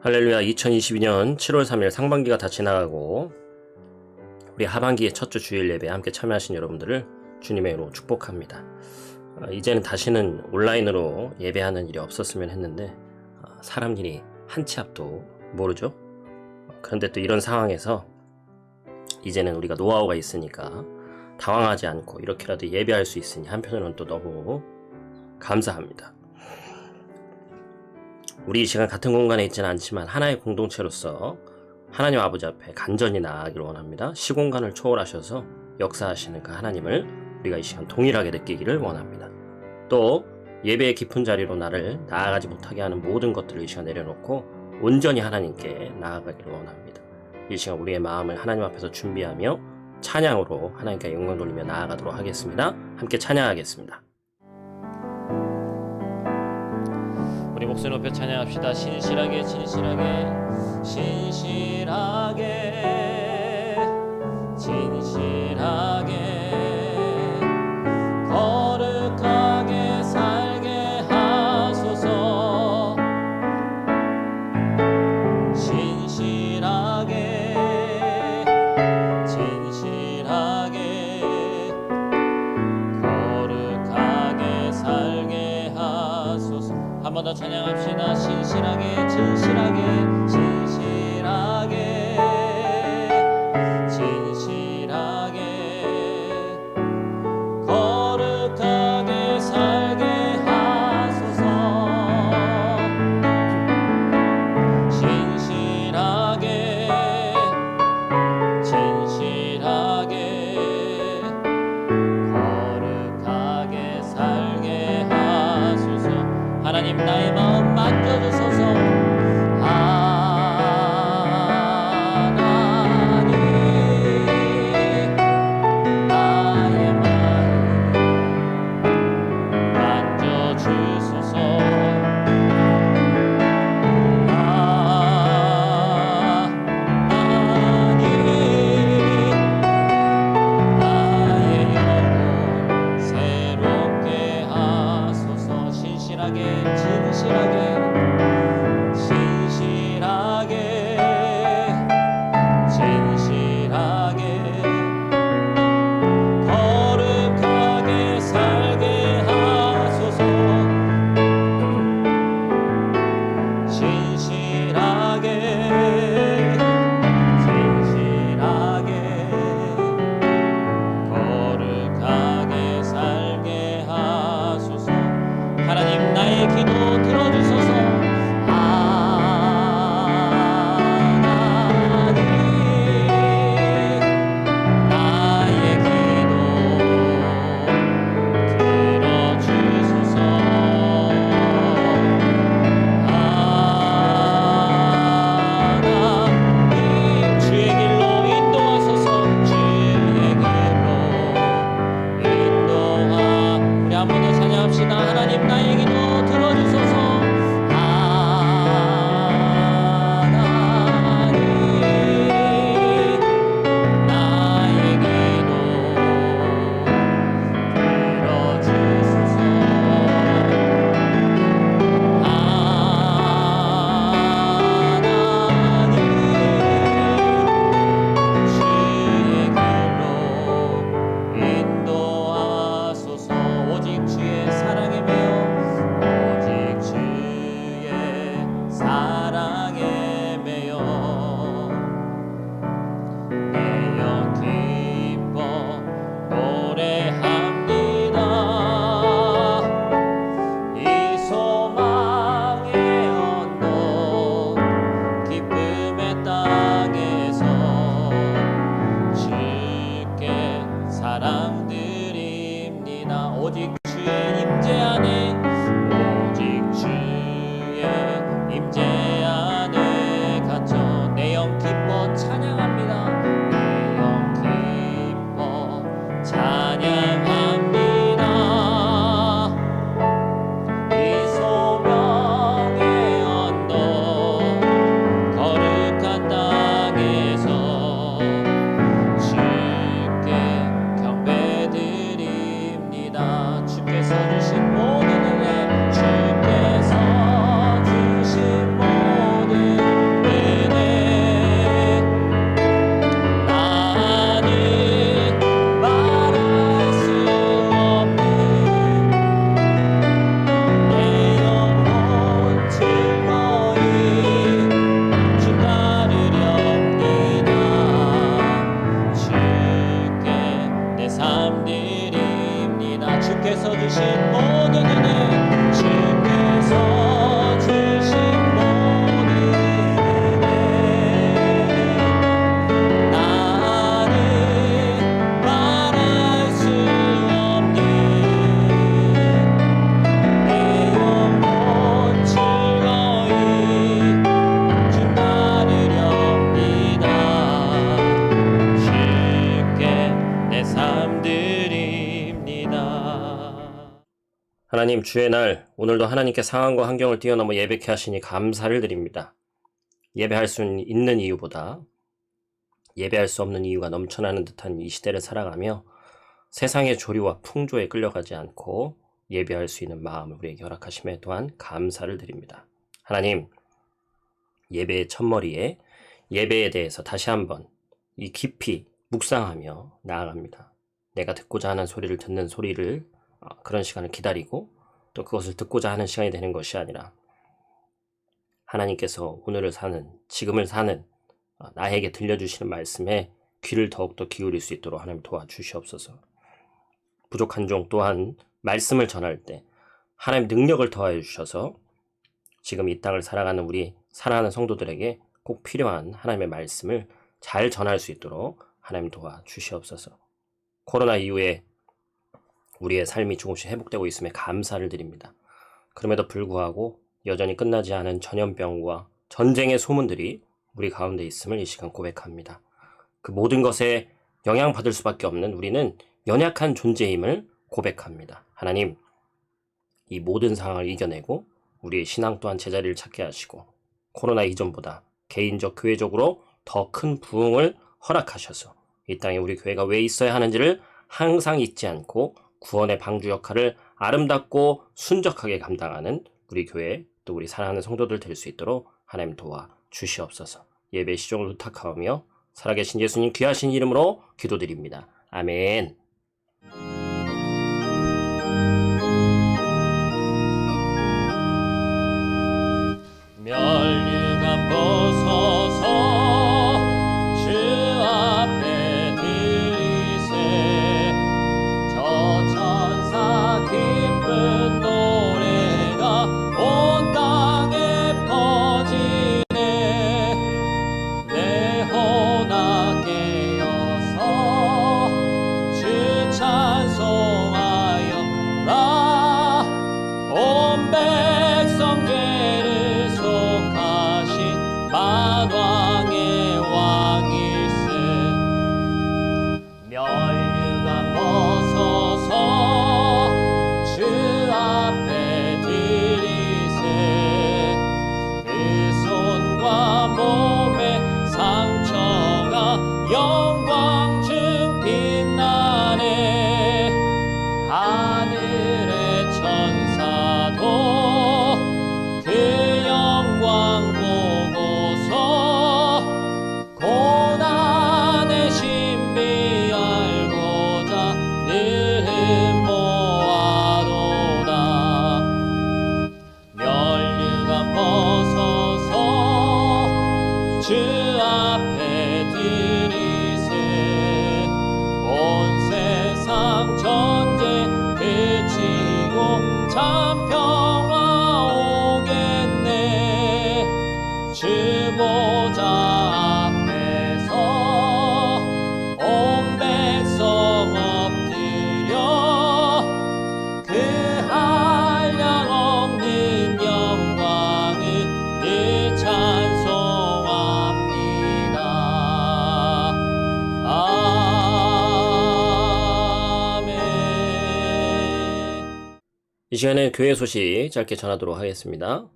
할렐루야. 2022년 7월 3일 상반기가 다 지나가고 우리 하반기의 첫 주 주일 예배에 함께 참여하신 여러분들을 주님의 이름으로 축복합니다. 이제는 다시는 온라인으로 예배하는 일이 없었으면 했는데 사람 일이 한 치 앞도 모르죠. 그런데 또 이런 상황에서 이제는 우리가 노하우가 있으니까 당황하지 않고 이렇게라도 예배할 수 있으니 한편으로는 또 너무 감사합니다. 우리 이 시간 같은 공간에 있지는 않지만 하나의 공동체로서 하나님 아버지 앞에 간절히 나아가기를 원합니다. 시공간을 초월하셔서 역사하시는 그 하나님을 우리가 이 시간 동일하게 느끼기를 원합니다. 또 예배의 깊은 자리로 나를 나아가지 못하게 하는 모든 것들을 이 시간 내려놓고 온전히 하나님께 나아가기를 원합니다. 이 시간 우리의 마음을 하나님 앞에서 준비하며 찬양으로 하나님께 영광 돌리며 나아가도록 하겠습니다. 함께 찬양하겠습니다. 우리 목소리 높여 찬양합시다. 신실하게 진실하게 진실하게 진실하게 거룩하게 살게 하소서. 진실하게 진실하게 거룩하게 살게 하소서. 한 번 더 찬양합시다. 신실하게 진실하게 진실하게 진실하게 거룩하게 살게 하소서. 신실하게 진실하게 거룩하게 살게 하소서. 하나님 나의 마음 만져주소서. 하나님 나의 마음 만져주소서. 하나님 나의 영혼 새롭게 하소서. 신실하게 진실하게 진실하게 진실하게 거룩하게 살게 하소서. 진실하게 진실하게 거룩하게 살게 하소서. 하나님 나의 기도 들어주소서. 하나님 나의 기도 들어주소서. 하나님 하나님, 주의 날 오늘도 하나님께 상황과 환경을 뛰어넘어 예배케 하시니 감사를 드립니다. 예배할 수 있는 이유보다 예배할 수 없는 이유가 넘쳐나는 듯한 이 시대를 살아가며 세상의 조류와 풍조에 끌려가지 않고 예배할 수 있는 마음을 우리에게 허락하심에 또한 감사를 드립니다. 하나님, 예배의 첫머리에 예배에 대해서 다시 한번 이 깊이 묵상하며 나아갑니다. 내가 듣고자 하는 소리를 듣는 소리를 그런 시간을 기다리고 또 그것을 듣고자 하는 시간이 되는 것이 아니라 하나님께서 오늘을 사는, 지금을 사는 나에게 들려주시는 말씀에 귀를 더욱더 기울일 수 있도록 하나님 도와주시옵소서. 부족한 종 또한 말씀을 전할 때 하나님 능력을 더하여 주셔서 지금 이 땅을 살아가는 우리 사랑하는 성도들에게 꼭 필요한 하나님의 말씀을 잘 전할 수 있도록 하나님 도와주시옵소서. 코로나 이후에 우리의 삶이 조금씩 회복되고 있음에 감사를 드립니다. 그럼에도 불구하고 여전히 끝나지 않은 전염병과 전쟁의 소문들이 우리 가운데 있음을 이 시간 고백합니다. 그 모든 것에 영향받을 수밖에 없는 우리는 연약한 존재임을 고백합니다. 하나님, 이 모든 상황을 이겨내고 우리의 신앙 또한 제자리를 찾게 하시고 코로나 이전보다 개인적, 교회적으로 더 큰 부흥을 허락하셔서 이 땅에 우리 교회가 왜 있어야 하는지를 항상 잊지 않고 구원의 방주 역할을 아름답고 순적하게 감당하는 우리 교회 또 우리 사랑하는 성도들 될 수 있도록 하나님 도와 주시옵소서. 예배 시종을 부탁하오며 살아계신 예수님 귀하신 이름으로 기도드립니다. 아멘. 멸류관 벗어서 주 앞에 드리세 저 천사 기쁜 노래가 온 땅에 퍼지네 내 혼아 깨어서 주 찬송하여라 온 백성 죄를 속하신 만왕의 왕일세 멸류관 벗어서 주 앞에 드리세 그 손과 몸의 상처가 영광 중 빛나네 하늘의 천사도 그 영광 보고서 고난의 신비 알고자 늘 모아도다 멸류관 벗어서 주 앞에 드리세 온 세상 전쟁 그치고 참 평화 오겠네 주 보좌 앞에서 온 백성 엎드려 그 한량 없는 영광을 늘 찬송합니다. 아멘. 이 시간에 교회 소식 짧게 전하도록 하겠습니다.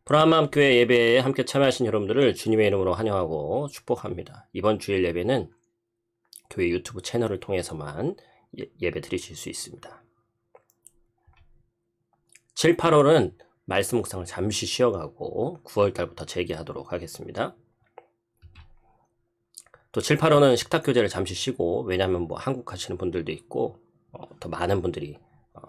브라함교회 예배에 함께 참여하신 여러분들을 주님의 이름으로 환영하고 축복합니다. 이번 주일 예배는 교회 유튜브 채널을 통해서만 예배 드리실 수 있습니다. 7, 8월은 말씀 묵상을 잠시 쉬어가고 9월달부터 재개하도록 하겠습니다. 또 7, 8월은 식탁교제를 잠시 쉬고 왜냐하면 한국 가시는 분들도 있고 더 많은 분들이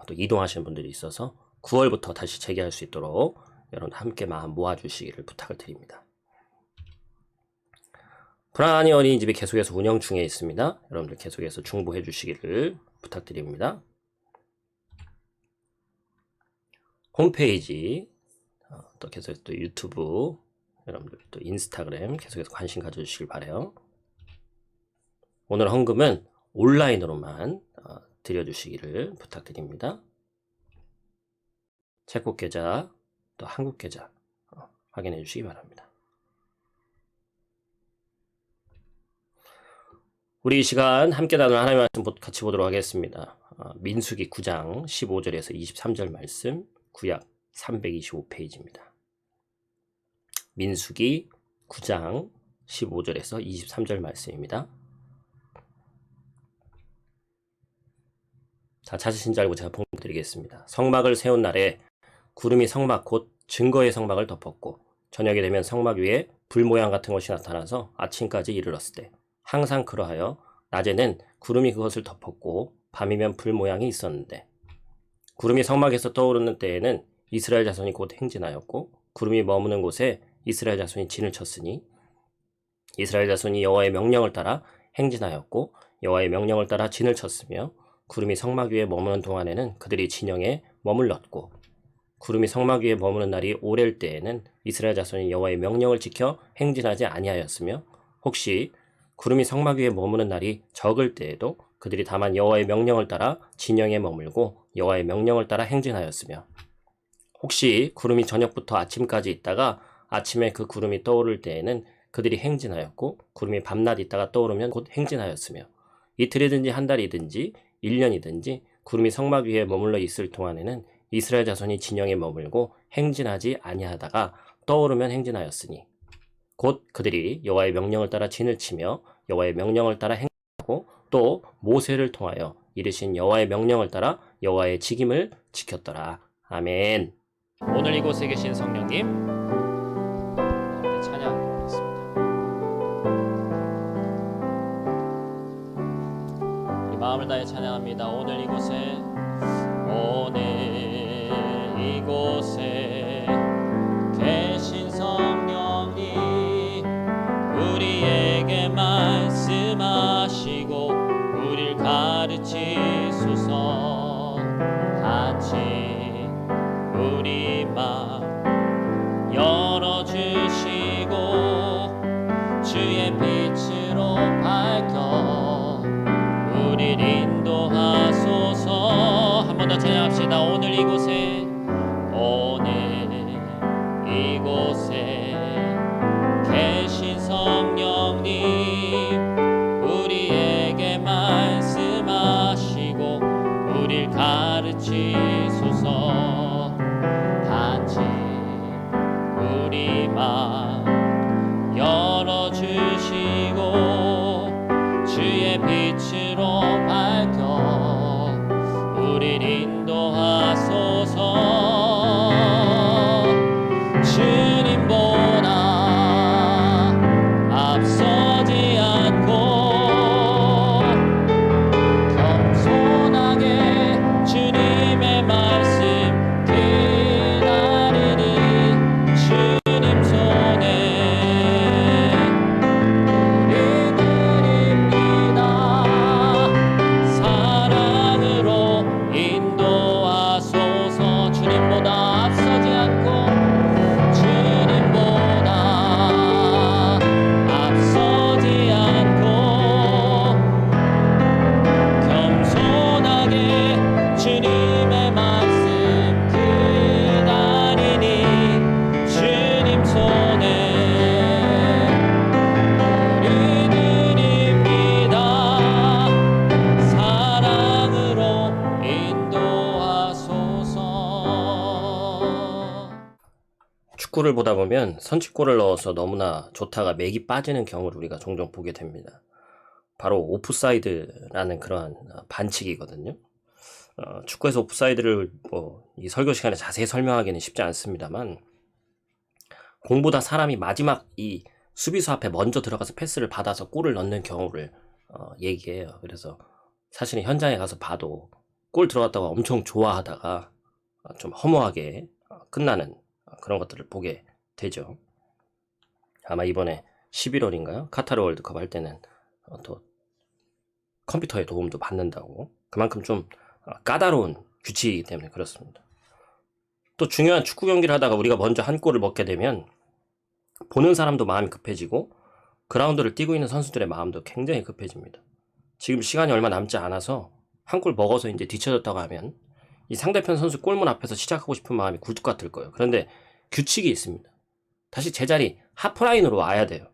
또 이동하시는 분들이 있어서 9월부터 다시 재개할 수 있도록 여러분 함께 마음 모아주시기를 부탁을 드립니다. 불안이 어린이집이 계속해서 운영 중에 있습니다. 여러분들 계속해서 중보해 주시기를 부탁드립니다. 홈페이지 또 계속해서 또 유튜브 여러분들 또 인스타그램 계속해서 관심 가져주시길 바라요. 오늘 헌금은 온라인으로만 드려주시기를 부탁드립니다. 채국 계좌 또 한국 계좌 확인해 주시기 바랍니다. 우리 이 시간 함께 나눈 하나님의 말씀 같이 보도록 하겠습니다. 민수기 9장 15절에서 23절 말씀, 구약 325페이지입니다. 민수기 9장 15절에서 23절 말씀입니다. 자, 찾으신 줄 알고 제가 봉 드리겠습니다. 성막을 세운 날에 구름이 성막 곧 증거의 성막을 덮었고 저녁이 되면 성막 위에 불 모양 같은 것이 나타나서 아침까지 이르렀을 때 항상 그러하여 낮에는 구름이 그것을 덮었고 밤이면 불 모양이 있었는데 구름이 성막에서 떠오르는 때에는 이스라엘 자손이 곧 행진하였고 구름이 머무는 곳에 이스라엘 자손이 진을 쳤으니 이스라엘 자손이 여호와의 명령을 따라 행진하였고 여호와의 명령을 따라 진을 쳤으며 구름이 성막 위에 머무는 동안에는 그들이 진영에 머물렀고 구름이 성막 위에 머무는 날이 오랠 때에는 이스라엘 자손이 여호와의 명령을 지켜 행진하지 아니하였으며 혹시 구름이 성막 위에 머무는 날이 적을 때에도 그들이 다만 여호와의 명령을 따라 진영에 머물고 여호와의 명령을 따라 행진하였으며 혹시 구름이 저녁부터 아침까지 있다가 아침에 그 구름이 떠오를 때에는 그들이 행진하였고 구름이 밤낮 있다가 떠오르면 곧 행진하였으며 이틀이든지 한 달이든지 1년이든지 구름이 성막 위에 머물러 있을 동안에는 이스라엘 자손이 진영에 머물고 행진하지 아니하다가 떠오르면 행진하였으니 곧 그들이 여호와의 명령을 따라 진을 치며 여호와의 명령을 따라 행진하고 또 모세를 통하여 이르신 여호와의 명령을 따라 여호와의 직임을 지켰더라. 아멘. 오늘 이곳에 계신 성령님 함께 찬양하겠습니다. 우리 마음을 다해 찬양합니다. 오늘 이곳에 계신 성령님 우리에게 말씀하시고 우리를 가르치소서. 같이 우리 마음 열어주시고 주의 빛으로 밝혀 우리를 인도하소서. 한 번 더 찬양합시다. 오늘 이곳에 계신 성령님 우리에게 말씀하시고 우리를 가르치소서. 같이 우리 마음 열어주시고 주의 빛으로 밝혀 우리를 인도하소서. 축구를 보다 보면 선취골을 넣어서 너무나 좋다가 맥이 빠지는 경우를 우리가 종종 보게 됩니다. 바로 오프사이드라는 그러한 반칙이거든요. 축구에서 오프사이드를 이 설교 시간에 자세히 설명하기는 쉽지 않습니다만 공보다 사람이 마지막 이 수비수 앞에 먼저 들어가서 패스를 받아서 골을 넣는 경우를 얘기해요. 그래서 사실은 현장에 가서 봐도 골 들어갔다고 엄청 좋아하다가 좀 허무하게 끝나는 그런 것들을 보게 되죠. 아마 이번에 11월인가요? 카타르 월드컵 할 때는 또 컴퓨터의 도움도 받는다고 그만큼 좀 까다로운 규칙이기 때문에 그렇습니다. 또 중요한 축구 경기를 하다가 우리가 먼저 한 골을 먹게 되면 보는 사람도 마음이 급해지고 그라운드를 뛰고 있는 선수들의 마음도 굉장히 급해집니다. 지금 시간이 얼마 남지 않아서 한 골 먹어서 이제 뒤쳐졌다고 하면 이 상대편 선수 골문 앞에서 시작하고 싶은 마음이 굴뚝 같을 거예요. 그런데 규칙이 있습니다. 다시 제자리 하프라인으로 와야 돼요.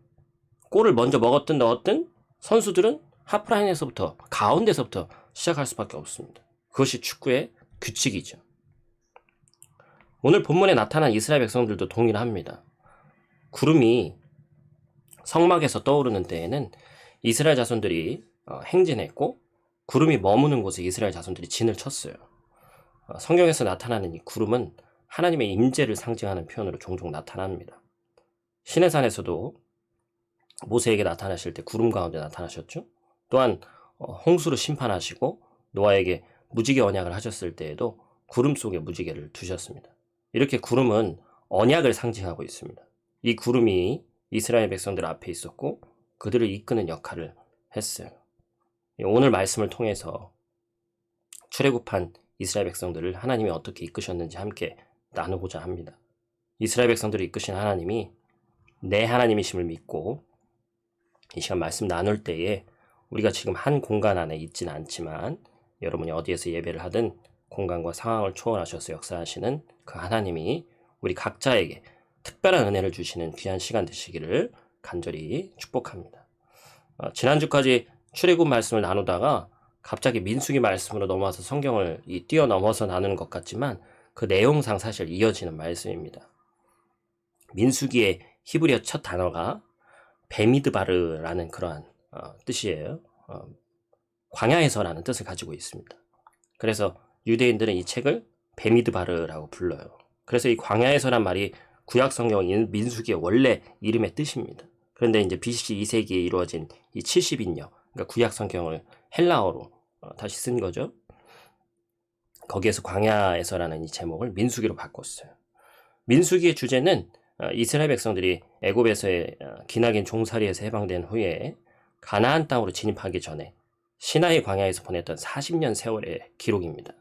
골을 먼저 먹었든 넣었든 선수들은 하프라인에서부터 가운데서부터 시작할 수밖에 없습니다. 그것이 축구의 규칙이죠. 오늘 본문에 나타난 이스라엘 백성들도 동일합니다. 구름이 성막에서 떠오르는 때에는 이스라엘 자손들이 행진했고, 구름이 머무는 곳에 이스라엘 자손들이 진을 쳤어요. 성경에서 나타나는 이 구름은 하나님의 임재를 상징하는 표현으로 종종 나타납니다. 시내산에서도 모세에게 나타나실 때 구름 가운데 나타나셨죠. 또한 홍수로 심판하시고 노아에게 무지개 언약을 하셨을 때에도 구름 속에 무지개를 두셨습니다. 이렇게 구름은 언약을 상징하고 있습니다. 이 구름이 이스라엘 백성들 앞에 있었고 그들을 이끄는 역할을 했어요. 오늘 말씀을 통해서 출애굽한 이스라엘 백성들을 하나님이 어떻게 이끄셨는지 함께 나누고자 합니다. 이스라엘 백성들을 이끄신 하나님이 내 하나님이심을 믿고 이 시간 말씀 나눌 때에 우리가 지금 한 공간 안에 있지는 않지만 여러분이 어디에서 예배를 하든 공간과 상황을 초월하셔서 역사하시는 그 하나님이 우리 각자에게 특별한 은혜를 주시는 귀한 시간 되시기를 간절히 축복합니다. 지난주까지 출애굽 말씀을 나누다가 갑자기 민수기 말씀으로 넘어와서 성경을 뛰어넘어서 나누는 것 같지만 그 내용상 사실 이어지는 말씀입니다. 민수기의 히브리어 첫 단어가 베미드바르라는 그러한 뜻이에요. 광야에서라는 뜻을 가지고 있습니다. 그래서 유대인들은 이 책을 베미드바르라고 불러요. 그래서 이 광야에서란 말이 구약 성경 민수기의 원래 이름의 뜻입니다. 그런데 이제 BC 2세기에 이루어진 이 70인역, 그러니까 구약 성경을 헬라어로 다시 쓴 거죠. 거기에서 광야에서라는 이 제목을 민수기로 바꿨어요. 민수기의 주제는 이스라엘 백성들이 애굽에서의 기나긴 종살이에서 해방된 후에 가나안 땅으로 진입하기 전에 시나이 광야에서 보냈던 40년 세월의 기록입니다.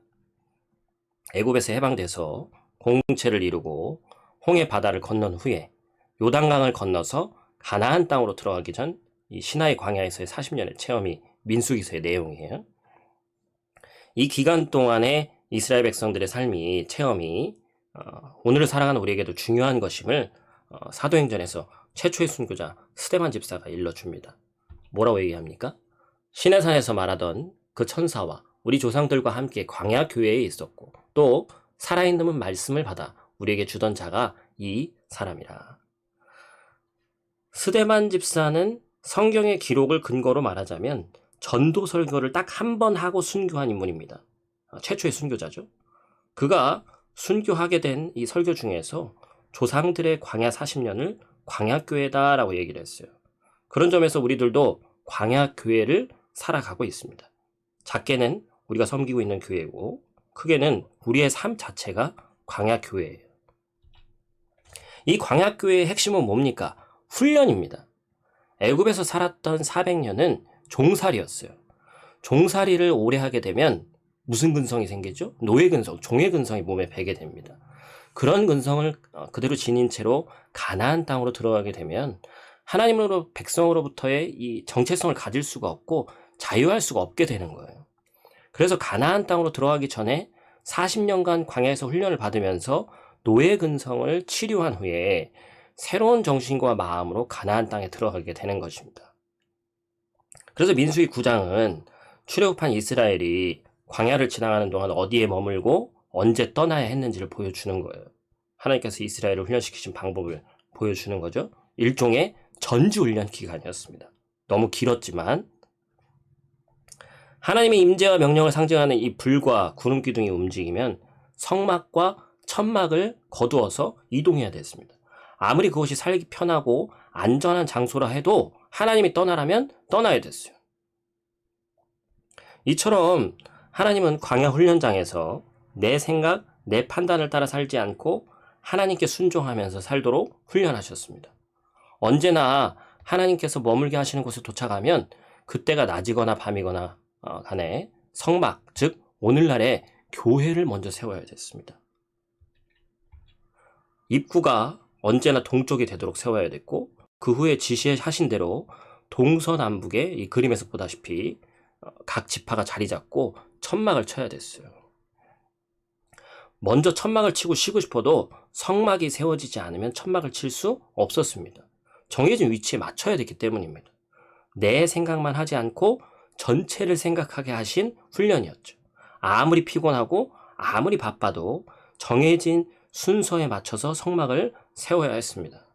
애굽에서 해방돼서 공동체를 이루고 홍해 바다를 건넌 후에 요단강을 건너서 가나안 땅으로 들어가기 전 이 시나이 광야에서의 40년의 체험이 민수기서의 내용이에요. 이 기간 동안의 이스라엘 백성들의 삶이 체험이 오늘을 살아가는 우리에게도 중요한 것임을 사도행전에서 최초의 순교자 스데반 집사가 일러줍니다. 뭐라고 얘기합니까? 시내산에서 말하던 그 천사와 우리 조상들과 함께 광야 교회에 있었고 또 살아있는 말씀을 받아 우리에게 주던 자가 이 사람이라. 스데반 집사는 성경의 기록을 근거로 말하자면 전도 설교를 딱 한 번 하고 순교한 인물입니다. 최초의 순교자죠. 그가 순교하게 된 이 설교 중에서 조상들의 광야 40년을 광야교회다라고 얘기를 했어요. 그런 점에서 우리들도 광야교회를 살아가고 있습니다. 작게는 우리가 섬기고 있는 교회고 크게는 우리의 삶 자체가 광야교회예요. 이 광야교회의 핵심은 뭡니까? 훈련입니다. 애굽에서 살았던 400년은 종살이였어요. 종살이를 오래 하게 되면 무슨 근성이 생기죠? 노예 근성, 종의 근성이 몸에 배게 됩니다. 그런 근성을 그대로 지닌 채로 가나안 땅으로 들어가게 되면 하나님으로 백성으로부터의 이 정체성을 가질 수가 없고 자유할 수가 없게 되는 거예요. 그래서 가나안 땅으로 들어가기 전에 40년간 광야에서 훈련을 받으면서 노예 근성을 치료한 후에 새로운 정신과 마음으로 가나안 땅에 들어가게 되는 것입니다. 그래서 민수기 9장은 출애굽한 이스라엘이 광야를 지나가는 동안 어디에 머물고 언제 떠나야 했는지를 보여주는 거예요. 하나님께서 이스라엘을 훈련시키신 방법을 보여주는 거죠. 일종의 전지훈련 기간이었습니다. 너무 길었지만 하나님의 임재와 명령을 상징하는 이 불과 구름 기둥이 움직이면 성막과 천막을 거두어서 이동해야 됐습니다. 아무리 그것이 살기 편하고 안전한 장소라 해도 하나님이 떠나라면 떠나야 됐어요. 이처럼 하나님은 광야 훈련장에서 내 생각, 내 판단을 따라 살지 않고 하나님께 순종하면서 살도록 훈련하셨습니다. 언제나 하나님께서 머물게 하시는 곳에 도착하면 그때가 낮이거나 밤이거나 간에 성막, 즉 오늘날의 교회를 먼저 세워야 됐습니다. 입구가 언제나 동쪽이 되도록 세워야 됐고 그 후에 지시하신 대로 동서남북에 이 그림에서 보다시피 각 지파가 자리 잡고 천막을 쳐야 됐어요. 먼저 천막을 치고 쉬고 싶어도 성막이 세워지지 않으면 천막을 칠 수 없었습니다. 정해진 위치에 맞춰야 됐기 때문입니다. 내 생각만 하지 않고 전체를 생각하게 하신 훈련이었죠. 아무리 피곤하고 아무리 바빠도 정해진 순서에 맞춰서 성막을 세워야 했습니다.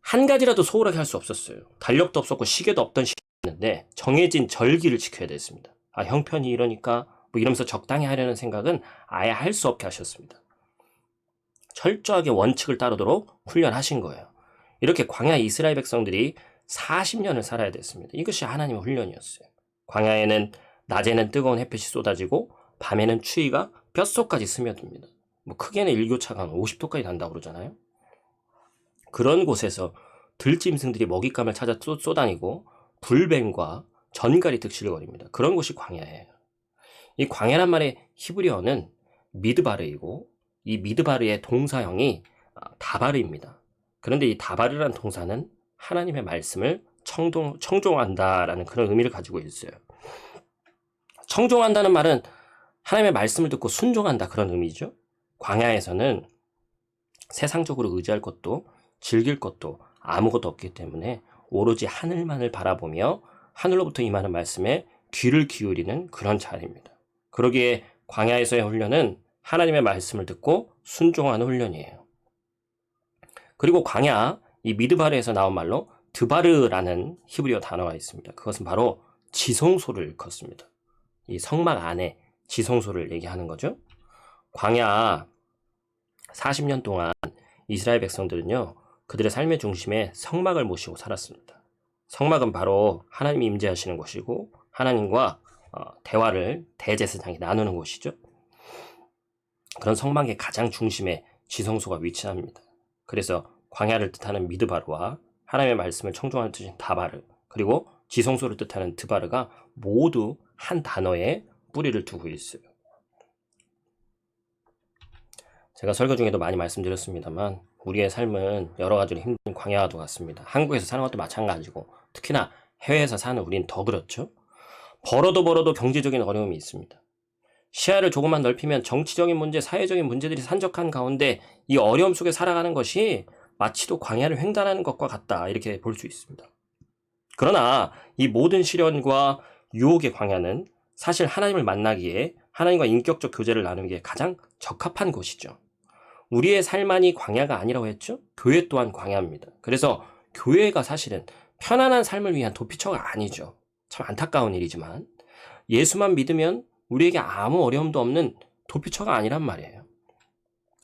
한 가지라도 소홀하게 할 수 없었어요. 달력도 없었고 시계도 없던 시기였는데 정해진 절기를 지켜야 됐습니다. 형편이 이러니까 뭐 이러면서 적당히 하려는 생각은 아예 할 수 없게 하셨습니다. 철저하게 원칙을 따르도록 훈련하신 거예요. 이렇게 광야 이스라엘 백성들이 40년을 살아야 됐습니다. 이것이 하나님의 훈련이었어요. 광야에는 낮에는 뜨거운 햇빛이 쏟아지고 밤에는 추위가 뼛속까지 스며듭니다. 뭐 크게는 일교차가 한 50도까지 난다고 그러잖아요. 그런 곳에서 들짐승들이 먹잇감을 찾아 쏘다니고 불뱀과 전갈이 득실거립니다. 그런 곳이 광야예요. 이 광야란 말의 히브리어는 미드바르이고 이 미드바르의 동사형이 다바르입니다. 그런데 이 다바르란 동사는 하나님의 말씀을 청종한다라는 그런 의미를 가지고 있어요. 청종한다는 말은 하나님의 말씀을 듣고 순종한다 그런 의미죠. 광야에서는 세상적으로 의지할 것도 즐길 것도 아무것도 없기 때문에 오로지 하늘만을 바라보며 하늘로부터 임하는 말씀에 귀를 기울이는 그런 자리입니다. 그러기에 광야에서의 훈련은 하나님의 말씀을 듣고 순종하는 훈련이에요. 그리고 광야, 이 미드바르에서 나온 말로 드바르라는 히브리어 단어가 있습니다. 그것은 바로 지성소를 일컫습니다. 이 성막 안에 지성소를 얘기하는 거죠. 광야 40년 동안 이스라엘 백성들은요, 그들의 삶의 중심에 성막을 모시고 살았습니다. 성막은 바로 하나님이 임재하시는 곳이고 하나님과 대화를 대제사장이 나누는 곳이죠. 그런 성막의 가장 중심에 지성소가 위치합니다. 그래서 광야를 뜻하는 미드바르와 하나님의 말씀을 청종하는 뜻인 다바르, 그리고 지성소를 뜻하는 드바르가 모두 한 단어에 뿌리를 두고 있어요. 제가 설교 중에도 많이 말씀드렸습니다만 우리의 삶은 여러 가지로 힘든 광야와도 같습니다. 한국에서 사는 것도 마찬가지고 특히나 해외에서 사는 우린 더 그렇죠. 벌어도 경제적인 어려움이 있습니다. 시야를 조금만 넓히면 정치적인 문제, 사회적인 문제들이 산적한 가운데 이 어려움 속에 살아가는 것이 마치도 광야를 횡단하는 것과 같다, 이렇게 볼 수 있습니다. 그러나 이 모든 시련과 유혹의 광야는 사실 하나님을 만나기에, 하나님과 인격적 교제를 나누기에 가장 적합한 곳이죠. 우리의 삶만이 광야가 아니라고 했죠? 교회 또한 광야입니다. 그래서 교회가 사실은 편안한 삶을 위한 도피처가 아니죠. 참 안타까운 일이지만 예수만 믿으면 우리에게 아무 어려움도 없는 도피처가 아니란 말이에요.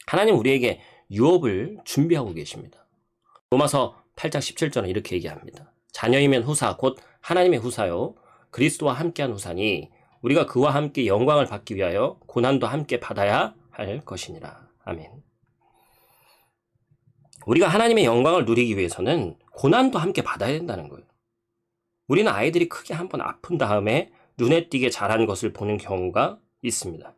하나님 우리에게 유업을 준비하고 계십니다. 로마서 8장 17절은 이렇게 얘기합니다. 자녀이면 후사, 곧 하나님의 후사요, 그리스도와 함께한 후사니 우리가 그와 함께 영광을 받기 위하여 고난도 함께 받아야 할 것이니라. 아멘. 우리가 하나님의 영광을 누리기 위해서는 고난도 함께 받아야 된다는 거예요. 우리는 아이들이 크게 한번 아픈 다음에 눈에 띄게 자란 것을 보는 경우가 있습니다.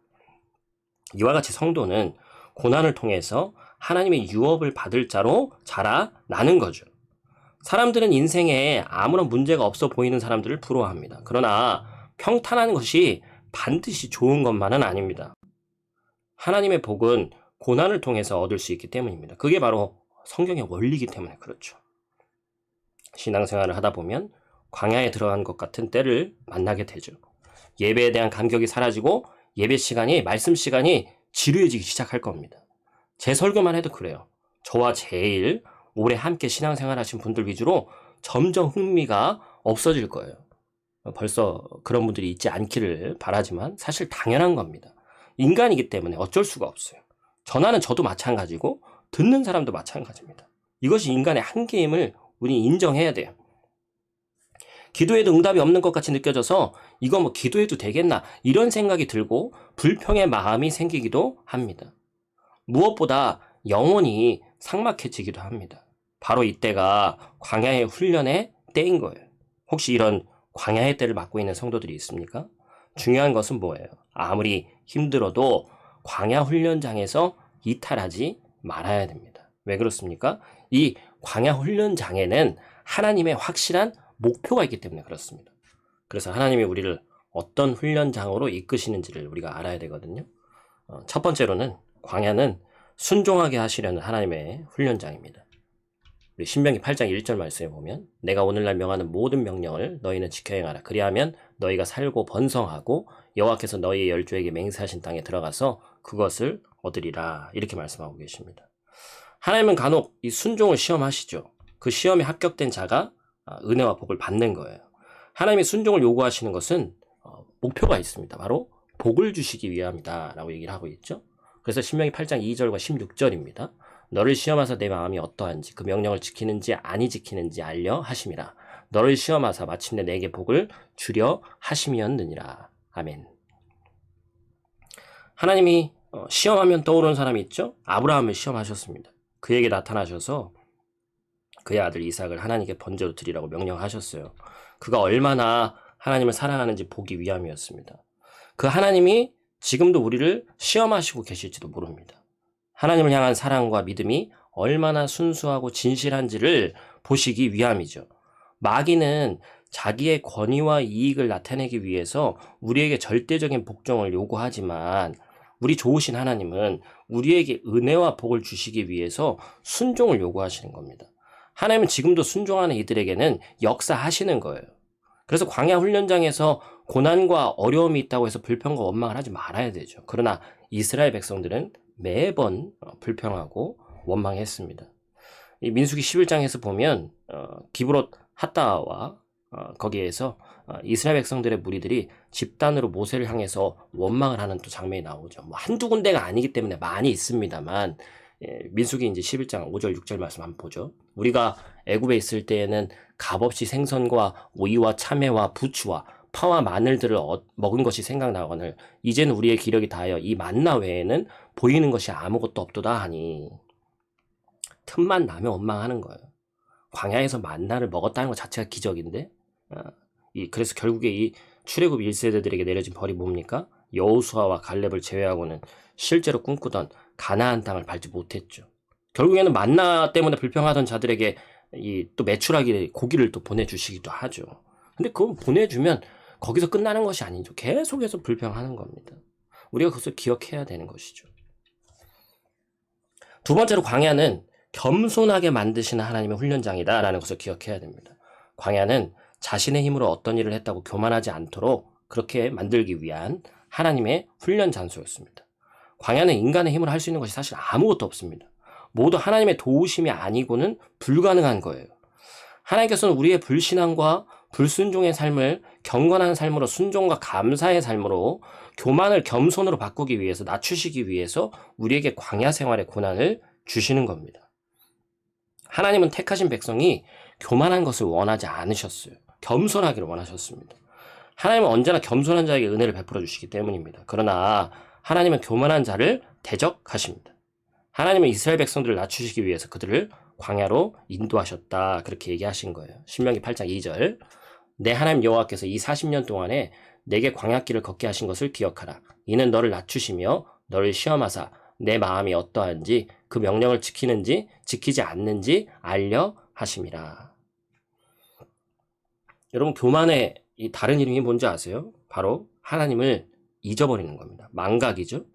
이와 같이 성도는 고난을 통해서 하나님의 유업을 받을 자로 자라나는 거죠. 사람들은 인생에 아무런 문제가 없어 보이는 사람들을 부러워합니다. 그러나 평탄한 것이 반드시 좋은 것만은 아닙니다. 하나님의 복은 고난을 통해서 얻을 수 있기 때문입니다. 그게 바로 성경의 원리이기 때문에 그렇죠. 신앙생활을 하다 보면 광야에 들어간 것 같은 때를 만나게 되죠. 예배에 대한 감격이 사라지고 예배 시간이, 말씀 시간이 지루해지기 시작할 겁니다. 제 설교만 해도 그래요. 저와 제일 오래 함께 신앙생활 하신 분들 위주로 점점 흥미가 없어질 거예요. 벌써 그런 분들이 있지 않기를 바라지만 사실 당연한 겁니다. 인간이기 때문에 어쩔 수가 없어요. 전하는 저도 마찬가지고 듣는 사람도 마찬가지입니다. 이것이 인간의 한계임을 우리 인정해야 돼요. 기도해도 응답이 없는 것 같이 느껴져서 이거 뭐 기도해도 되겠나 이런 생각이 들고 불평의 마음이 생기기도 합니다. 무엇보다 영혼이 삭막해지기도 합니다. 바로 이때가 광야의 훈련의 때인 거예요. 혹시 이런 광야의 때를 맞고 있는 성도들이 있습니까? 중요한 것은 뭐예요? 아무리 힘들어도 광야 훈련장에서 이탈하지 말아야 됩니다. 왜 그렇습니까? 이 광야 훈련장에는 하나님의 확실한 목표가 있기 때문에 그렇습니다. 그래서 하나님이 우리를 어떤 훈련장으로 이끄시는지를 우리가 알아야 되거든요. 첫 번째로는 광야는 순종하게 하시려는 하나님의 훈련장입니다. 우리 신명기 8장 1절 말씀에 보면 내가 오늘날 명하는 모든 명령을 너희는 지켜 행하라. 그리하면 너희가 살고 번성하고 여호와께서 너희의 열조에게 맹세하신 땅에 들어가서 그것을 얻으리라. 이렇게 말씀하고 계십니다. 하나님은 간혹 이 순종을 시험하시죠. 그 시험에 합격된 자가 은혜와 복을 받는 거예요. 하나님이 순종을 요구하시는 것은 목표가 있습니다. 바로 복을 주시기 위함이다 라고 얘기를 하고 있죠. 그래서 신명기 8장 2절과 16절입니다. 너를 시험하사 내 마음이 어떠한지 그 명령을 지키는지 아니 지키는지 알려 하심이라. 너를 시험하사 마침내 내게 복을 주려 하심이었느니라. 아멘. 하나님이 시험하면 떠오르는 사람이 있죠. 아브라함을 시험하셨습니다. 그에게 나타나셔서 그의 아들 이삭을 하나님께 번제로 드리라고 명령하셨어요. 그가 얼마나 하나님을 사랑하는지 보기 위함이었습니다. 그 하나님이 지금도 우리를 시험하시고 계실지도 모릅니다. 하나님을 향한 사랑과 믿음이 얼마나 순수하고 진실한지를 보시기 위함이죠. 마귀는 자기의 권위와 이익을 나타내기 위해서 우리에게 절대적인 복종을 요구하지만 우리 좋으신 하나님은 우리에게 은혜와 복을 주시기 위해서 순종을 요구하시는 겁니다. 하나님은 지금도 순종하는 이들에게는 역사하시는 거예요. 그래서 광야 훈련장에서 고난과 어려움이 있다고 해서 불평과 원망을 하지 말아야 되죠. 그러나 이스라엘 백성들은 매번 불평하고 원망했습니다. 이 민수기 11장에서 보면 기브롯 핫다와 거기에서 이스라엘 백성들의 무리들이 집단으로 모세를 향해서 원망을 하는 또 장면이 나오죠. 뭐 한두 군데가 아니기 때문에 많이 있습니다만 민수기 이제 11장 5절 6절 말씀 한번 보죠. 우리가 애굽에 있을 때에는 값없이 생선과 오이와 참외와 부추와 파와 마늘들을 먹은 것이 생각나거늘 이제는 우리의 기력이 다하여 이 만나 외에는 보이는 것이 아무것도 없도다 하니 틈만 나면 원망하는 거예요. 광야에서 만나를 먹었다는 것 자체가 기적인데 그래서 결국에 이 출애굽 1세대들에게 내려진 벌이 뭡니까? 여호수아와 갈렙을 제외하고는 실제로 꿈꾸던 가나안 땅을 밟지 못했죠. 결국에는 만나 때문에 불평하던 자들에게 또 메추라기 고기를 또 보내주시기도 하죠. 근데 그건 보내주면 거기서 끝나는 것이 아니죠. 계속해서 불평하는 겁니다. 우리가 그것을 기억해야 되는 것이죠. 두 번째로 광야는 겸손하게 만드시는 하나님의 훈련장이다라는 것을 기억해야 됩니다. 광야는 자신의 힘으로 어떤 일을 했다고 교만하지 않도록 그렇게 만들기 위한 하나님의 훈련 장소였습니다. 광야는 인간의 힘으로 할 수 있는 것이 사실 아무것도 없습니다. 모두 하나님의 도우심이 아니고는 불가능한 거예요. 하나님께서는 우리의 불신앙과 불순종의 삶을 경건한 삶으로 순종과 감사의 삶으로 교만을 겸손으로 바꾸기 위해서 낮추시기 위해서 우리에게 광야 생활의 고난을 주시는 겁니다. 하나님은 택하신 백성이 교만한 것을 원하지 않으셨어요. 겸손하기를 원하셨습니다. 하나님은 언제나 겸손한 자에게 은혜를 베풀어 주시기 때문입니다. 그러나 하나님은 교만한 자를 대적하십니다. 하나님은 이스라엘 백성들을 낮추시기 위해서 그들을 광야로 인도하셨다. 그렇게 얘기하신 거예요. 신명기 8장 2절. 내 하나님 여호와께서 이 40년 동안에 내게 광야길을 걷게 하신 것을 기억하라. 이는 너를 낮추시며 너를 시험하사 내 마음이 어떠한지 그 명령을 지키는지 지키지 않는지 알려 하심이라. 여러분, 교만의 이 다른 이름이 뭔지 아세요? 바로 하나님을 잊어버리는 겁니다. 망각이죠.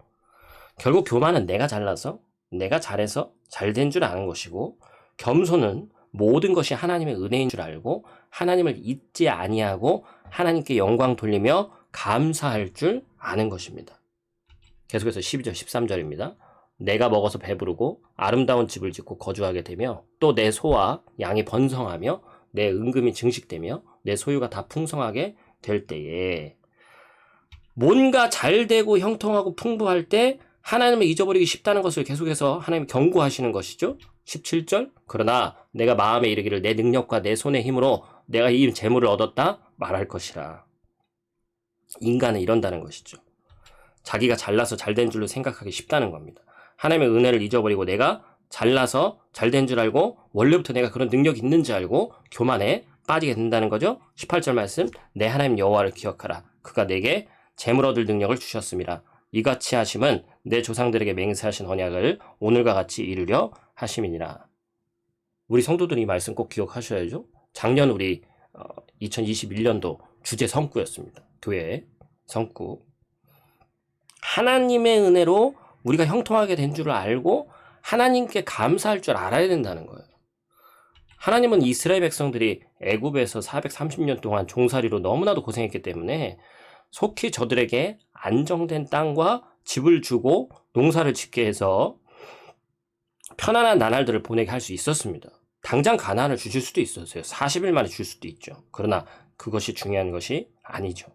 결국 교만은 내가 잘나서 내가 잘해서 잘된 줄 아는 것이고, 겸손은 모든 것이 하나님의 은혜인 줄 알고 하나님을 잊지 아니하고 하나님께 영광 돌리며 감사할 줄 아는 것입니다. 계속해서 12절 13절입니다. 내가 먹어서 배부르고 아름다운 집을 짓고 거주하게 되며 또 내 소와 양이 번성하며 내 은금이 증식되며 내 소유가 다 풍성하게 될 때에, 뭔가 잘되고 형통하고 풍부할 때 하나님을 잊어버리기 쉽다는 것을 계속해서 하나님이 경고하시는 것이죠. 17절. 그러나 내가 마음에 이르기를 내 능력과 내 손의 힘으로 내가 이 재물을 얻었다 말할 것이라. 인간은 이런다는 것이죠. 자기가 잘나서 잘된 줄로 생각하기 쉽다는 겁니다. 하나님의 은혜를 잊어버리고 내가 잘나서 잘된 줄 알고 원래부터 내가 그런 능력이 있는지 알고 교만에 빠지게 된다는 거죠. 18절 말씀. 내 하나님 여호와를 기억하라. 그가 내게 재물 얻을 능력을 주셨음이라. 이같이 하심은 내 조상들에게 맹세하신 언약을 오늘과 같이 이루려 하심이니라. 우리 성도들이 이 말씀 꼭 기억하셔야죠. 작년 우리 2021년도 주제 성구였습니다. 교회 성구. 하나님의 은혜로 우리가 형통하게 된 줄을 알고 하나님께 감사할 줄 알아야 된다는 거예요. 하나님은 이스라엘 백성들이 애굽에서 430년 동안 종살이로 너무나도 고생했기 때문에 속히 저들에게 안정된 땅과 집을 주고 농사를 짓게 해서 편안한 나날들을 보내게 할 수 있었습니다. 당장 가나안을 주실 수도 있었어요. 40일 만에 줄 수도 있죠. 그러나 그것이 중요한 것이 아니죠.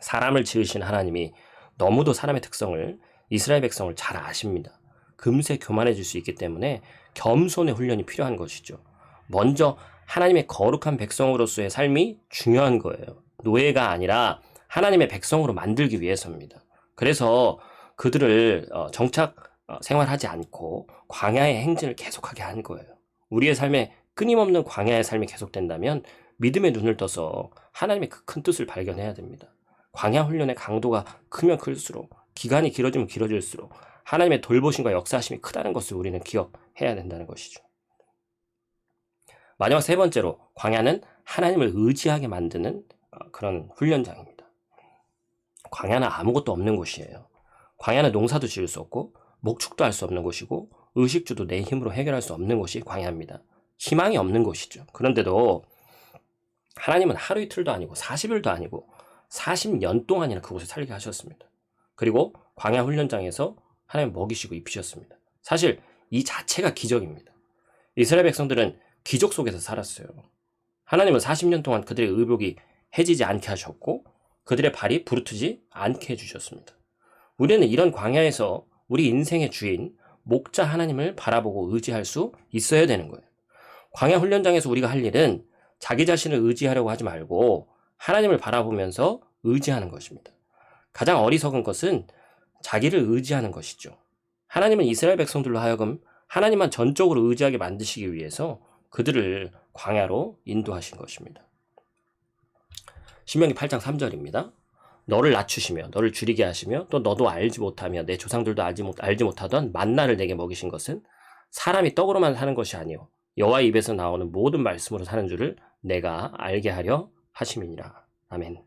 사람을 지으신 하나님이 너무도 사람의 특성을, 이스라엘 백성을 잘 아십니다. 금세 교만해질 수 있기 때문에 겸손의 훈련이 필요한 것이죠. 먼저 하나님의 거룩한 백성으로서의 삶이 중요한 거예요. 노예가 아니라 하나님의 백성으로 만들기 위해서입니다. 그래서 그들을 정착 생활하지 않고 광야의 행진을 계속하게 한 거예요. 우리의 삶에 끊임없는 광야의 삶이 계속된다면 믿음의 눈을 떠서 하나님의 그 큰 뜻을 발견해야 됩니다. 광야 훈련의 강도가 크면 클수록, 기간이 길어지면 길어질수록 하나님의 돌보심과 역사하심이 크다는 것을 우리는 기억해야 된다는 것이죠. 마지막 세 번째로, 광야는 하나님을 의지하게 만드는 그런 훈련장입니다. 광야는 아무것도 없는 곳이에요. 광야는 농사도 지을 수 없고 목축도 할 수 없는 곳이고 의식주도 내 힘으로 해결할 수 없는 곳이 광야입니다. 희망이 없는 곳이죠. 그런데도 하나님은 하루 이틀도 아니고 40일도 아니고 40년 동안이나 그곳에 살게 하셨습니다. 그리고 광야 훈련장에서 하나님 먹이시고 입히셨습니다. 사실 이 자체가 기적입니다. 이스라엘 백성들은 기적 속에서 살았어요. 하나님은 40년 동안 그들의 의복이 해지지 않게 하셨고 그들의 발이 부르트지 않게 해주셨습니다. 우리는 이런 광야에서 우리 인생의 주인, 목자 하나님을 바라보고 의지할 수 있어야 되는 거예요. 광야 훈련장에서 우리가 할 일은 자기 자신을 의지하려고 하지 말고 하나님을 바라보면서 의지하는 것입니다. 가장 어리석은 것은 자기를 의지하는 것이죠. 하나님은 이스라엘 백성들로 하여금 하나님만 전적으로 의지하게 만드시기 위해서 그들을 광야로 인도하신 것입니다. 신명기 8장 3절입니다. 너를 낮추시며 너를 줄이게 하시며 또 너도 알지 못하며 내 조상들도 알지 못하던 만나를 내게 먹이신 것은 사람이 떡으로만 사는 것이 아니요 여호와의 입에서 나오는 모든 말씀으로 사는 줄을 내가 알게 하려 하심이니라. 아멘.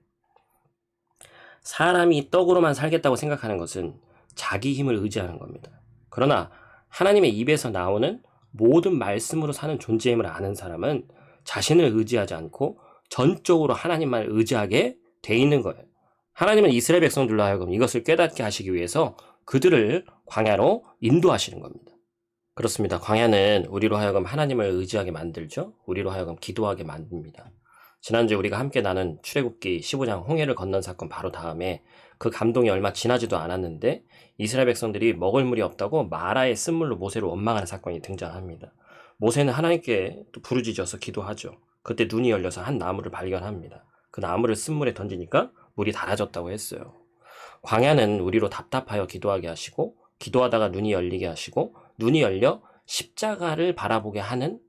사람이 떡으로만 살겠다고 생각하는 것은 자기 힘을 의지하는 겁니다. 그러나 하나님의 입에서 나오는 모든 말씀으로 사는 존재임을 아는 사람은 자신을 의지하지 않고 전적으로 하나님만 의지하게 돼 있는 거예요. 하나님은 이스라엘 백성들로 하여금 이것을 깨닫게 하시기 위해서 그들을 광야로 인도하시는 겁니다. 그렇습니다. 광야는 우리로 하여금 하나님을 의지하게 만들죠. 우리로 하여금 기도하게 만듭니다. 지난주에 우리가 함께 나눈 출애굽기 15장 홍해를 건넌 사건 바로 다음에 그 감동이 얼마 지나지도 않았는데 이스라엘 백성들이 먹을 물이 없다고 마라의 쓴물로 모세를 원망하는 사건이 등장합니다. 모세는 하나님께 또 부르짖어서 기도하죠. 그때 눈이 열려서 한 나무를 발견합니다. 그 나무를 쓴물에 던지니까 물이 달아졌다고 했어요. 광야는 우리로 답답하여 기도하게 하시고 기도하다가 눈이 열리게 하시고 눈이 열려 십자가를 바라보게 하는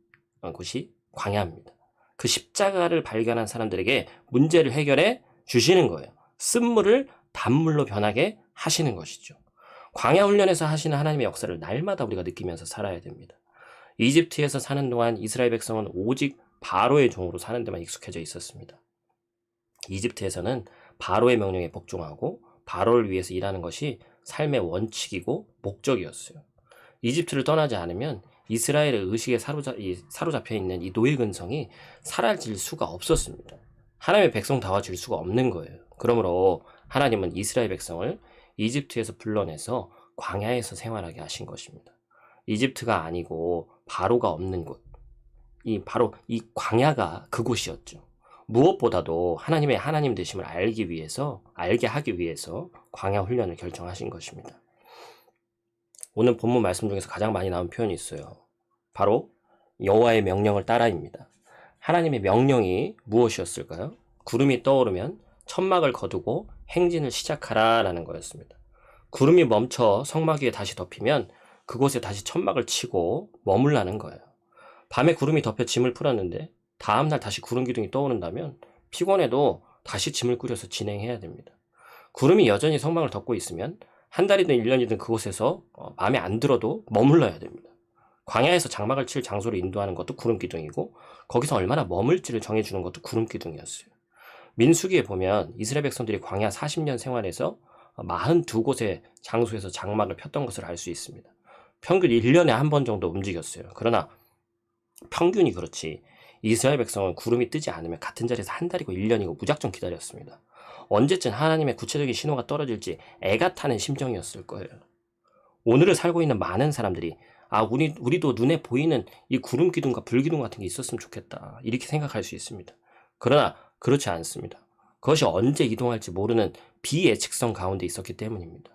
곳이 광야입니다. 그 십자가를 발견한 사람들에게 문제를 해결해 주시는 거예요. 쓴물을 단물로 변하게 하시는 것이죠. 광야 훈련에서 하시는 하나님의 역사를 날마다 우리가 느끼면서 살아야 됩니다. 이집트에서 사는 동안 이스라엘 백성은 오직 바로의 종으로 사는 데만 익숙해져 있었습니다. 이집트에서는 바로의 명령에 복종하고 바로를 위해서 일하는 것이 삶의 원칙이고 목적이었어요. 이집트를 떠나지 않으면 이스라엘의 의식에 사로잡혀 있는 이 노예 근성이 사라질 수가 없었습니다. 하나님의 백성다워질 수가 없는 거예요. 그러므로 하나님은 이스라엘 백성을 이집트에서 불러내서 광야에서 생활하게 하신 것입니다. 이집트가 아니고 바로가 없는 곳, 바로 이 광야가 그곳이었죠. 무엇보다도 하나님의 하나님 되심을 알게 하기 위해서 광야 훈련을 결정하신 것입니다. 오늘 본문 말씀 중에서 가장 많이 나온 표현이 있어요. 바로 여호와의 명령을 따라입니다. 하나님의 명령이 무엇이었을까요? 구름이 떠오르면 천막을 거두고 행진을 시작하라 라는 거였습니다. 구름이 멈춰 성막 위에 다시 덮이면 그곳에 다시 천막을 치고 머물라는 거예요. 밤에 구름이 덮여 짐을 풀었는데 다음날 다시 구름 기둥이 떠오른다면 피곤해도 다시 짐을 꾸려서 진행해야 됩니다. 구름이 여전히 성막을 덮고 있으면 한 달이든 1년이든 그곳에서 마음에 안 들어도 머물러야 됩니다. 광야에서 장막을 칠 장소를 인도하는 것도 구름 기둥이고 거기서 얼마나 머물지를 정해주는 것도 구름 기둥이었어요. 민수기에 보면 이스라엘 백성들이 광야 40년 생활에서 42곳의 장소에서 장막을 폈던 것을 알 수 있습니다. 평균 1년에 한 번 정도 움직였어요. 그러나 평균이 그렇지 이스라엘 백성은 구름이 뜨지 않으면 같은 자리에서 한 달이고 1년이고 무작정 기다렸습니다. 언제쯤 하나님의 구체적인 신호가 떨어질지 애가 타는 심정이었을 거예요. 오늘을 살고 있는 많은 사람들이 우리도 눈에 보이는 이 구름 기둥과 불 기둥 같은 게 있었으면 좋겠다, 이렇게 생각할 수 있습니다. 그러나 그렇지 않습니다. 그것이 언제 이동할지 모르는 비예측성 가운데 있었기 때문입니다.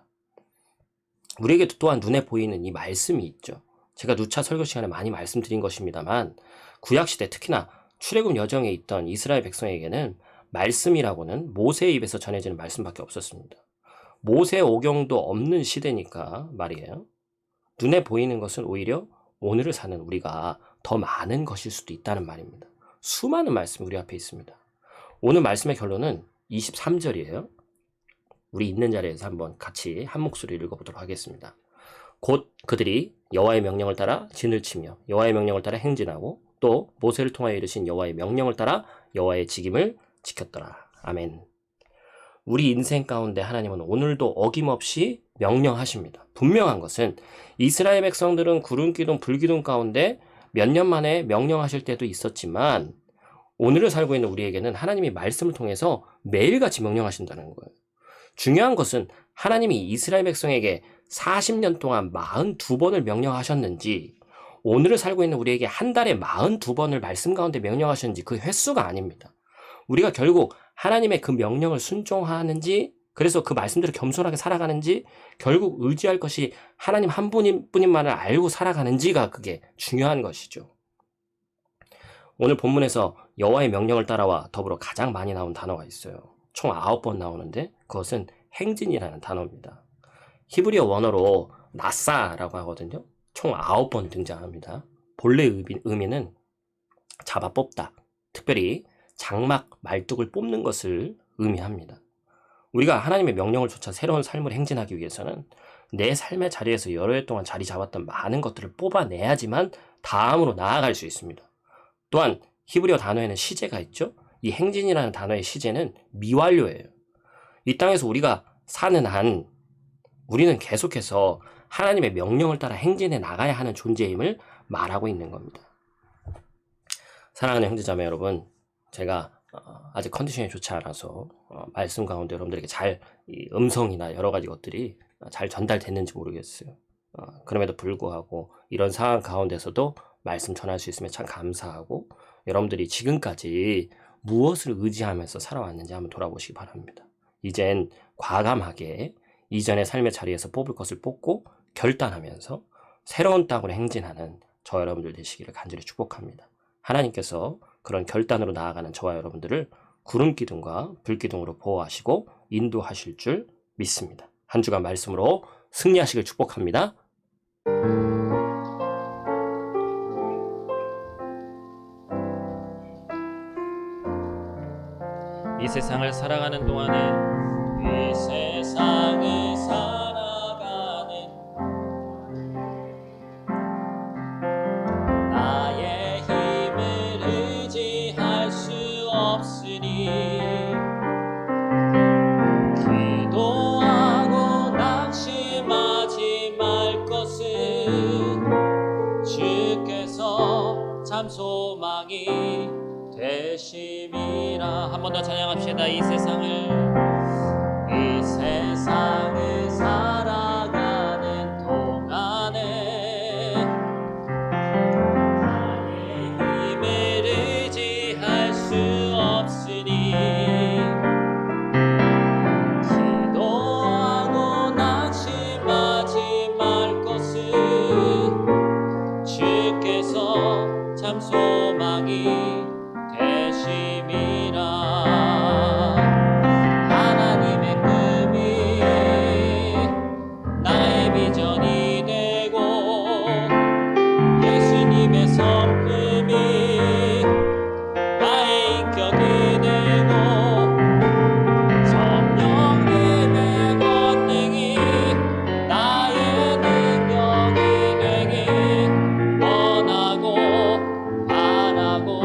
우리에게도 또한 눈에 보이는 이 말씀이 있죠. 제가 누차 설교 시간에 많이 말씀드린 것입니다만, 구약시대 특히나 출애굽 여정에 있던 이스라엘 백성에게는 말씀이라고는 모세의 입에서 전해지는 말씀밖에 없었습니다. 모세 오경도 없는 시대니까 말이에요. 눈에 보이는 것은 오히려 오늘을 사는 우리가 더 많은 것일 수도 있다는 말입니다. 수많은 말씀이 우리 앞에 있습니다. 오늘 말씀의 결론은 23절이에요. 우리 있는 자리에서 한번 같이 한 목소리를 읽어보도록 하겠습니다. 곧 그들이 여호와의 명령을 따라 진을 치며 여호와의 명령을 따라 행진하고 또 모세를 통하여 이르신 여호와의 명령을 따라 여호와의 직임을 지켰더라. 아멘. 우리 인생 가운데 하나님은 오늘도 어김없이 명령하십니다. 분명한 것은 이스라엘 백성들은 구름 기둥, 불 기둥 가운데 몇 년 만에 명령하실 때도 있었지만, 오늘을 살고 있는 우리에게는 하나님이 말씀을 통해서 매일같이 명령하신다는 거예요. 중요한 것은 하나님이 이스라엘 백성에게 40년 동안 42번을 명령하셨는지, 오늘을 살고 있는 우리에게 한 달에 42번을 말씀 가운데 명령하셨는지 그 횟수가 아닙니다. 우리가 결국 하나님의 그 명령을 순종하는지, 그래서 그 말씀대로 겸손하게 살아가는지, 결국 의지할 것이 하나님 한 분인만을 알고 살아가는지가 그게 중요한 것이죠. 오늘 본문에서 여호와의 명령을 따라와 더불어 가장 많이 나온 단어가 있어요. 총 9번 나오는데 그것은 행진이라는 단어입니다. 히브리어 원어로 나사라고 하거든요. 총 9번 등장합니다. 본래 의미는 잡아 뽑다, 특별히 장막, 말뚝을 뽑는 것을 의미합니다. 우리가 하나님의 명령을 쫓아 새로운 삶을 행진하기 위해서는 내 삶의 자리에서 여러 해 동안 자리 잡았던 많은 것들을 뽑아내야지만 다음으로 나아갈 수 있습니다. 또한 히브리어 단어에는 시제가 있죠. 이 행진이라는 단어의 시제는 미완료예요. 이 땅에서 우리가 사는 한 우리는 계속해서 하나님의 명령을 따라 행진해 나가야 하는 존재임을 말하고 있는 겁니다. 사랑하는 형제자매 여러분, 제가 아직 컨디션이 좋지 않아서 말씀 가운데 여러분들에게 잘 이 음성이나 여러 가지 것들이 잘 전달됐는지 모르겠어요. 그럼에도 불구하고 이런 상황 가운데서도 말씀 전할 수 있으면 참 감사하고, 여러분들이 지금까지 무엇을 의지하면서 살아왔는지 한번 돌아보시기 바랍니다. 이젠 과감하게 이전의 삶의 자리에서 뽑을 것을 뽑고 결단하면서 새로운 땅으로 행진하는 저 여러분들 되시기를 간절히 축복합니다. 하나님께서 그런 결단으로 나아가는 저와 여러분들을 구름 기둥과 불 기둥으로 보호하시고 인도하실 줄 믿습니다. 한 주간 말씀으로 승리하시길 축복합니다. 이 세상을 살아가는 동안에 이 세상을 살아가는 나의 힘을 의지할 수 없으니 기도하고 낙심하지 말 것은 주께서 참 소망이 되심이라. 한 번 더 찬양합시다. 이 세상을 살아가는 동안에 나의 힘을 의지할 수 없으니 기도하고 낙심하지 말 것은 주께서 참 소망이 되심이라. 하나님의 꿈이 나의 비전이 되고 예수님의 성품이 나의 인격이 되고 성령님의 권능이 나의 능력이 되길 원하고 바라고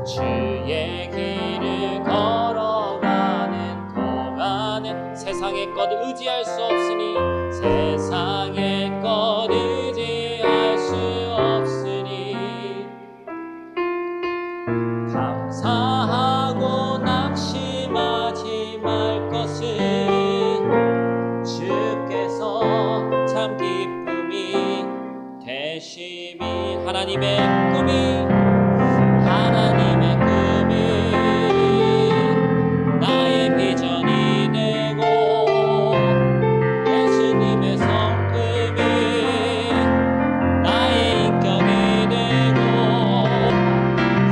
주의 길을 걸어가는 동안에 세상의 것 의지할 수 없으니 세상의 것 의지할 수 없으니 하나님의 꿈이 나의 비전이 되고 예수님의 성품이 나의 인격이 되고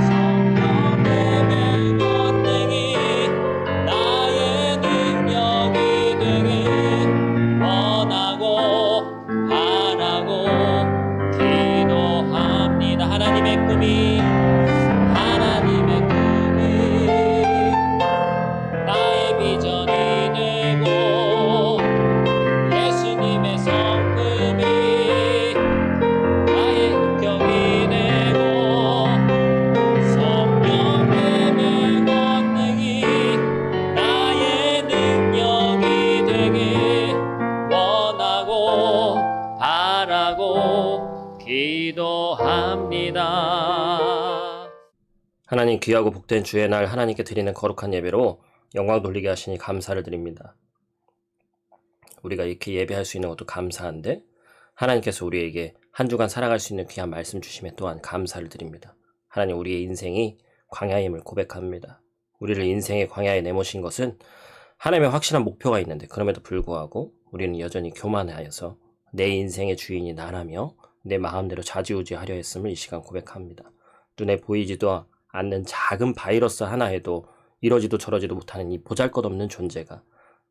성령의 권능이 나의 능력이 되길 원하고 바라고 기도합니다. 하나님의 꿈이 나의 비전이 되고 예수님의 성품이 나의 인격이 되고 성령의 권능이 나의 능력이 되길 원하고 바라고 기도합니다. 하나님, 귀하고 복된 주의 날 하나님께 드리는 거룩한 예배로 영광 돌리게 하시니 감사를 드립니다. 우리가 이렇게 예배할 수 있는 것도 감사한데 하나님께서 우리에게 한 주간 살아갈 수 있는 귀한 말씀 주심에 또한 감사를 드립니다. 하나님, 우리의 인생이 광야임을 고백합니다. 우리를 인생의 광야에 내모신 것은 하나님의 확실한 목표가 있는데 그럼에도 불구하고 우리는 여전히 교만하여서 내 인생의 주인이 나라며 내 마음대로 좌지우지하려 했음을 이 시간 고백합니다. 눈에 보이지도 않는 작은 바이러스 하나에도 이러지도 저러지도 못하는 이 보잘것없는 존재가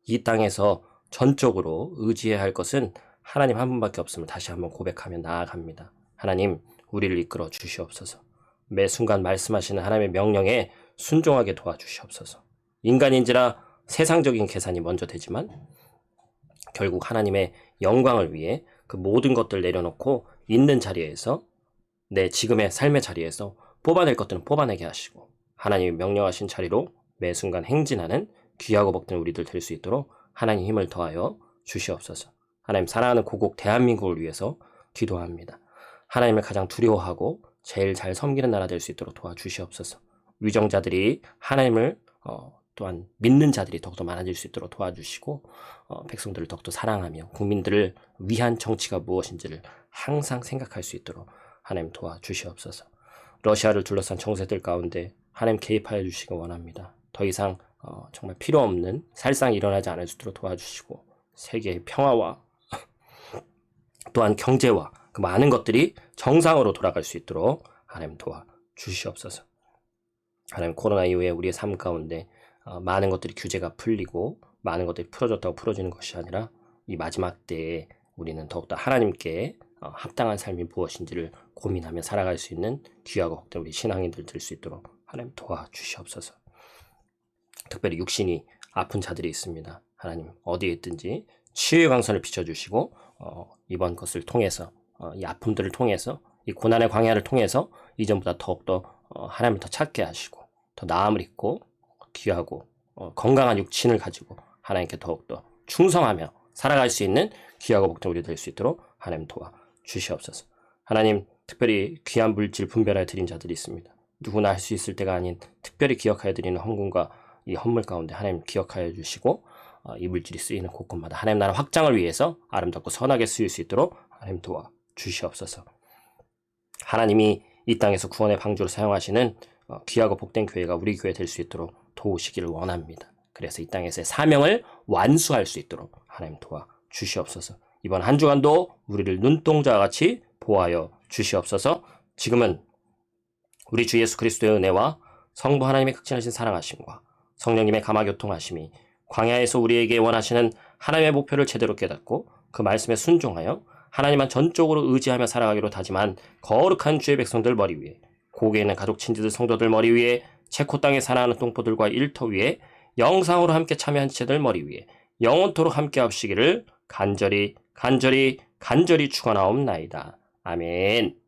이 땅에서 전적으로 의지해야 할 것은 하나님 한 분밖에 없음을 다시 한번 고백하며 나아갑니다. 하나님, 우리를 이끌어 주시옵소서. 매 순간 말씀하시는 하나님의 명령에 순종하게 도와주시옵소서. 인간인지라 세상적인 계산이 먼저 되지만 결국 하나님의 영광을 위해 그 모든 것들 내려놓고 있는 자리에서 내 지금의 삶의 자리에서 뽑아낼 것들은 뽑아내게 하시고 하나님이 명령하신 자리로 매 순간 행진하는 귀하고 복된 우리들 될 수 있도록 하나님 힘을 더하여 주시옵소서. 하나님, 사랑하는 고국 대한민국을 위해서 기도합니다. 하나님을 가장 두려워하고 제일 잘 섬기는 나라 될 수 있도록 도와주시옵소서. 위정자들이 하나님을 또한 믿는 자들이 더욱더 많아질 수 있도록 도와주시고 백성들을 더욱더 사랑하며 국민들을 위한 정치가 무엇인지를 항상 생각할 수 있도록 하나님 도와주시옵소서. 러시아를 둘러싼 정세들 가운데 하나님 개입하여 주시기 원합니다. 더 이상 정말 필요 없는 살상이 일어나지 않을 수 있도록 도와주시고 세계의 평화와 또한 경제와 그 많은 것들이 정상으로 돌아갈 수 있도록 하나님 도와주시옵소서. 하나님, 코로나 이후에 우리의 삶 가운데 많은 것들이 규제가 풀리고 많은 것들이 풀어졌다고 풀어지는 것이 아니라 이 마지막 때에 우리는 더욱더 하나님께 합당한 삶이 무엇인지를 고민하며 살아갈 수 있는 귀하고 복된 우리 신앙인들 될 수 있도록 하나님 도와주시옵소서. 특별히 육신이 아픈 자들이 있습니다. 하나님, 어디에 있든지 치유의 광선을 비춰주시고 이번 것을 통해서 이 아픔들을 통해서 이 고난의 광야를 통해서 이전보다 더욱더 하나님을 더 찾게 하시고 더 나음을 입고 귀하고 건강한 육신을 가지고 하나님께 더욱더 충성하며 살아갈 수 있는 귀하고 복된 우리 될 수 있도록 하나님 도와주시옵소서. 하나님, 특별히 귀한 물질 분별하여 드린 자들이 있습니다. 누구나 할 수 있을 때가 아닌 특별히 기억하여 드리는 헌금과 이 헌물 가운데 하나님 기억하여 주시고 이 물질이 쓰이는 곳곳마다 하나님 나라 확장을 위해서 아름답고 선하게 쓰일 수 있도록 하나님 도와주시옵소서. 하나님이 이 땅에서 구원의 방주로 사용하시는 귀하고 복된 교회가 우리 교회 될 수 있도록 도우시기를 원합니다. 그래서 이 땅에서의 사명을 완수할 수 있도록 하나님 도와주시옵소서. 이번 한 주간도 우리를 눈동자와 같이 보호하여 주시옵소서. 지금은 우리 주 예수 그리스도의 은혜와 성부 하나님의 극진하신 사랑하심과 성령님의 감화교통하심이 광야에서 우리에게 원하시는 하나님의 목표를 제대로 깨닫고 그 말씀에 순종하여 하나님만 전적으로 의지하며 살아가기로 다짐한 거룩한 주의 백성들 머리 위에, 고개 있는 가족 친지들 성도들 머리 위에, 체코 땅에 사랑하는 똥포들과 일터 위에, 영상으로 함께 참여한 지체들 머리 위에 영원토록 함께 하시기를 간절히 축원하옵나이다. 아멘.